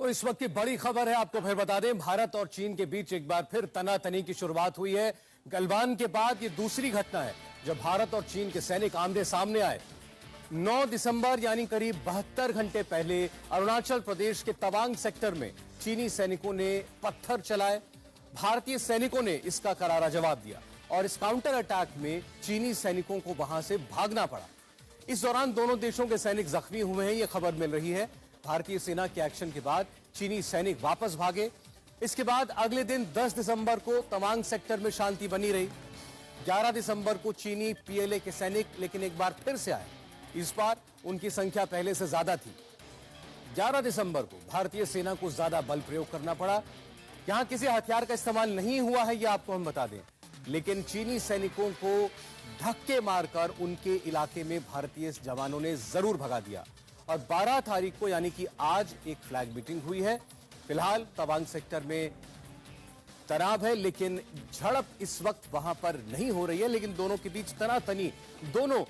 तो इस वक्त की बड़ी खबर है, आपको फिर बता दें, भारत और चीन के बीच एक बार फिर तनातनी की शुरुआत हुई है। गलवान के बाद ये दूसरी घटना है जब भारत और चीन के सैनिक आमने सामने आए। 9 दिसंबर यानी करीब 72 घंटे पहले अरुणाचल प्रदेश के तवांग सेक्टर में चीनी सैनिकों ने पत्थर चलाए। भारतीय सैनिकों ने इसका करारा जवाब दिया और इस काउंटर अटैक में चीनी सैनिकों को वहां से भागना पड़ा। इस दौरान दोनों देशों के सैनिक जख्मी हुए हैं, यह खबर मिल रही है। भारतीय सेना के एक्शन के बाद चीनी सैनिक वापस भागे। इसके बाद अगले दिन 10 दिसंबर को तवांग सेक्टर में शांति बनी रही। 11 दिसंबर को चीनी पीएलए के सैनिक लेकिन एक बार फिर से आए। इस बार उनकी संख्या पहले से ज्यादा थी। 11 दिसंबर को भारतीय सेना को ज्यादा बल प्रयोग करना पड़ा। यहां किसी हथियार का इस्तेमाल नहीं हुआ है, यह आपको हम बता दें, लेकिन चीनी सैनिकों को धक्के मारकर उनके इलाके में भारतीय जवानों ने जरूर भगा दिया। और 12 तारीख को यानी कि आज एक फ्लैग मीटिंग हुई है। फिलहाल तवांग सेक्टर में तनाव है, लेकिन झड़प इस वक्त वहां पर नहीं हो रही है, लेकिन दोनों के बीच तनातनी, दोनों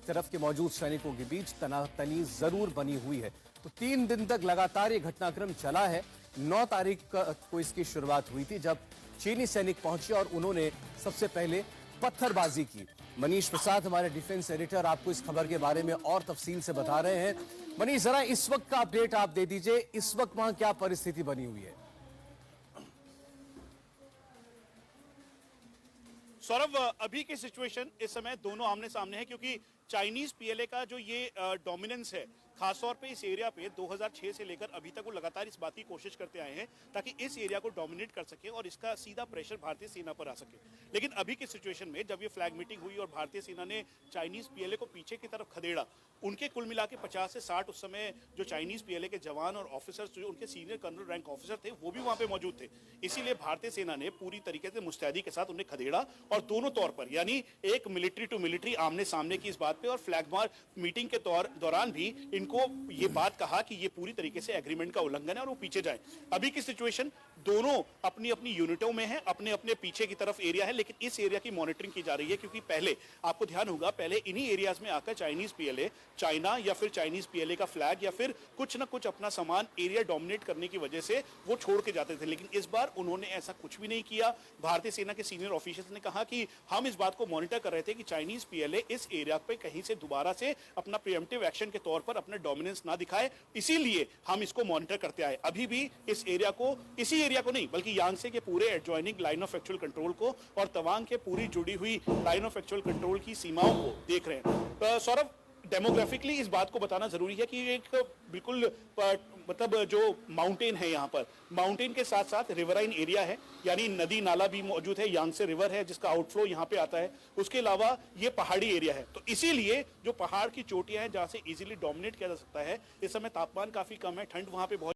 तरफ के मौजूद सैनिकों के बीच तनातनी जरूर बनी हुई है। तो 3 दिन तक लगातार ये घटनाक्रम चला है। 9 तारीख को इसकी शुरुआत हुई थी जब चीनी सैनिक पहुंचे और उन्होंने सबसे पहले पत्थरबाजी की। मनीष प्रसाद हमारे डिफेंस एडिटर आपको इस खबर के बारे में और तफसील से बता रहे हैं। मनीष, जरा इस वक्त का अपडेट आप दे दीजिए, इस वक्त वहां क्या परिस्थिति बनी हुई है? सौरभ, अभी की सिचुएशन इस समय दोनों आमने सामने है, क्योंकि चाइनीज पीएलए का जो ये डोमिनेंस है, खासतौर पे इस एरिया पे 2006 से लेकर अभी तक वो लगातार इस बात की कोशिश करते आए हैं ताकि इस एरिया को डोमिनेट कर सके और इसका सीधा प्रेशर भारतीय सेना पर आ सके। लेकिन अभी की सिचुएशन में जब ये फ्लैग मीटिंग हुई और भारतीय सेना ने चाइनीज पीएलए को पीछे की तरफ खदेड़ा, उनके कुल मिला के 50 से 60 उस समय जो चाइनीज पीएलए के जवान और ऑफिसर्स, जो उनके सीनियर कर्नल रैंक ऑफिसर थे, वो भी वहां पे मौजूद थे। इसीलिए भारतीय सेना ने पूरी तरीके से मुस्तैदी के साथ उन्हें खदेड़ा और दोनों तौर पर, यानी एक मिलिट्री टू मिलिट्री आमने सामने की इस बात पे, और फ्लैग मार्च मीटिंग के दौरान भी इनको ये बात कहा कि ये पूरी तरीके से एग्रीमेंट का उल्लंघन है और वो पीछे जाए। अभी की सिचुएशन, दोनों अपनी अपनी यूनिटों में है, अपने अपने पीछे की तरफ एरिया है, लेकिन इस एरिया की मॉनिटरिंग की जा रही है, क्योंकि पहले आपको ध्यान होगा, पहले इन्हीं एरियाज में आकर चाइनीज पीएलए, चाइना या फिर चाइनीज पीएलए का फ्लैग या फिर कुछ ना कुछ अपना सामान एरिया डोमिनेट करने की वजह से वो छोड़ के जाते थे। लेकिन इस बार उन्होंने ऐसा कुछ भी नहीं किया। भारतीय सेना के सीनियर ऑफिसर्स ने कहा कि हम इस बात को मॉनिटर कर रहे थे कि चाइनीज पीएलए इस एरिया पे कहीं से दोबारा से अपना प्रीएम्प्टिव एक्शन के तौर पर अपना डोमिनेंस ना दिखाए, इसीलिए हम इसको मॉनिटर करते आए। अभी भी इस एरिया को, इसी एरिया को नहीं बल्कि यांगसे के पूरे adjoining line of actual control को और तवांग के पूरी जुड़ी हुई लाइन ऑफ एक्चुअल कंट्रोल की सीमाओं को देख रहे हैं। सौरभ, डेमोग्राफिकली इस बात को बताना जरूरी है कि एक बिल्कुल मतलब जो माउंटेन है, यहाँ पर माउंटेन के साथ साथ रिवराइन एरिया है, यानी नदी नाला भी मौजूद है, यांगसे रिवर है जिसका आउटफ्लो यहाँ पे आता है। उसके अलावा ये पहाड़ी एरिया है, तो इसीलिए जो पहाड़ की चोटियां हैं जहाँ से इजीली डोमिनेट किया जा सकता है। इस समय तापमान काफी कम है, ठंड वहाँ पे बहुत